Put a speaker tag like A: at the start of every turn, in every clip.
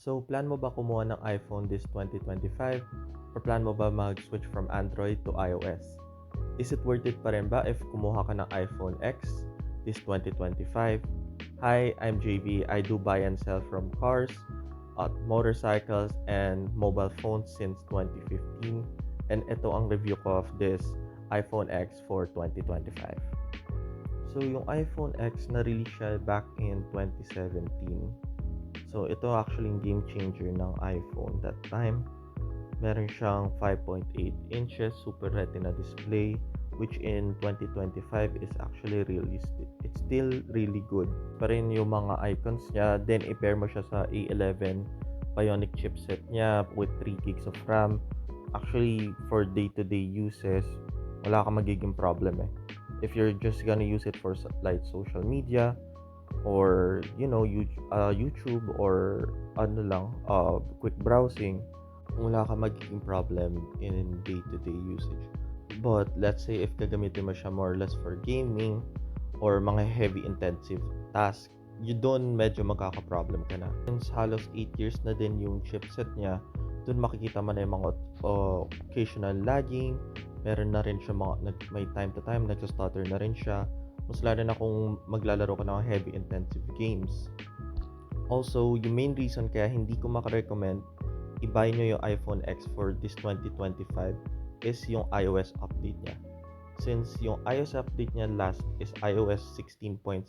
A: So, plan mo ba kumuha ng iPhone this 2025? Or plan mo ba mag-switch from Android to iOS? Is it worth it pa rin ba if kumuha ka ng iPhone X this 2025? Hi, I'm JV. I do buy and sell from cars, motorcycles, and mobile phones since 2015. And ito ang review ko of this iPhone X for 2025. So, yung iPhone X na-release siya back in 2017. So, ito actually yung game changer ng iPhone that time. Meron siyang 5.8 inches Super Retina display, which in 2025 is actually realistic. It's still really good. Pa rin yung mga icons niya. Then, i-pair mo siya sa A11 Bionic chipset niya with 3 gigs of RAM. Actually, for day-to-day uses, wala kang magiging problem eh. If you're just gonna use it for like social media or YouTube or quick browsing, wala kang magiging problem in day-to-day usage. But let's say if gagamitin mo siya more or less for gaming or mga heavy intensive task, you doon medyo magkaka-problem ka na. Since halos 8 years na din yung chipset niya, doon makikita mo na yung mga occasional lagging. Meron na rin siya may time to time nagsa-stutter na rin siya. Mas lalo na kung maglalaro ka ng heavy intensive games. Also, yung main reason kaya hindi ko makarecommend i-buy nyo yung iPhone X for this 2025 is yung iOS update niya. Since yung iOS update niya last is iOS 16.7.7,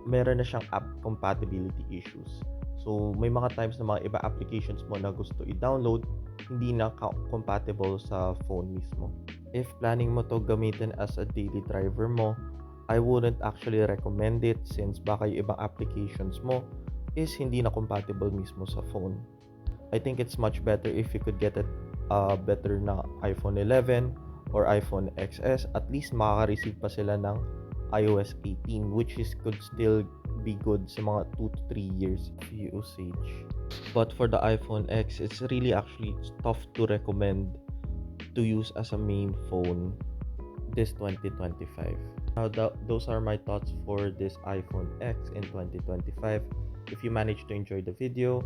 A: meron na siyang app compatibility issues. So, may mga times na mga iba applications mo na gusto i-download, hindi na compatible sa phone mismo. If planning mo to gamitin as a daily driver mo, I wouldn't actually recommend it since baka yung ibang applications mo is hindi na compatible mismo sa phone. I think it's much better if you could get a better na iPhone 11 or iPhone XS. At least makaka-receive pa sila ng iOS 18, which could still be good sa mga 2 to 3 years of usage. But for the iPhone X, it's really actually tough to recommend to use as a main phone this 2025. Now, those are my thoughts for this iPhone X in 2025. If you managed to enjoy the video,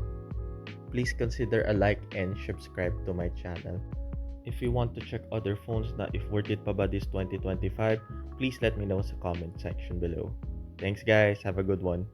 A: please consider a like and subscribe to my channel. If you want to check other phones na if worth it pa ba this 2025, please let me know sa comment section below. Thanks guys, have a good one.